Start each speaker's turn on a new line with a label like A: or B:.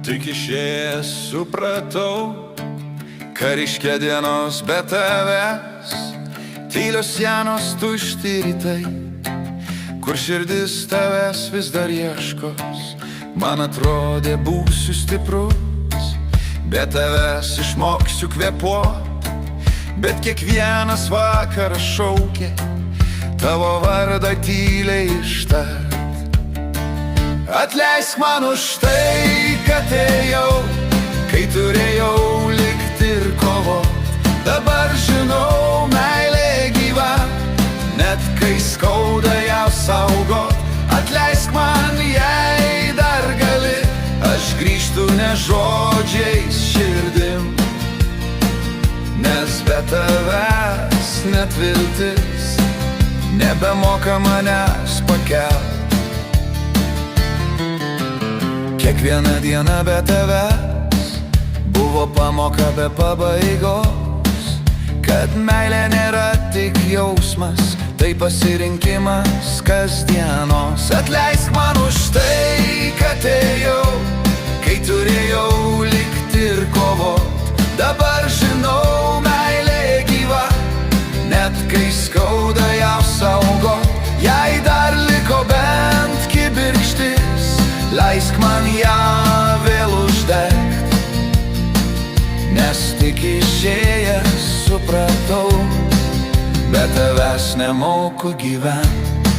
A: Tik išėjęs supratau, ką reiškia dienos be tavęs. Tylios sienos, tušti rytai, kur širdis tavęs vis dar ieškos. Man atrodė būsiu stiprus, be tavęs išmoksiu kvėpuot. Bet kiekvienas vakaras šaukė tavo vardą tyliai ištart. Atleisk man už tai, kad ėjau, kai turėjau likti ir kovot. Dabar žinau, meilė gyva, net kai skauda ją saugot. Atleisk man, jei dar gali, aš grįžtu ne žodžiais, širdim. Nes be tavęs net viltis nebemoka manęs pakelt. Kiekviena diena be tavęs buvo pamoka be pabaigos, kad meilė nėra tik jausmas, tai pasirinkimas kasdienos. Atleisk man už tai, kad ėjau, kai turėjau likti ir kovot. Dabar žinau, meilė gyva, net kai skauda ją saugot. Jei dar liko bent kibirkštis, leisk man ją vėl uždegt. Nes tik išėjęs supratau, be tavęs nemoku gyvent.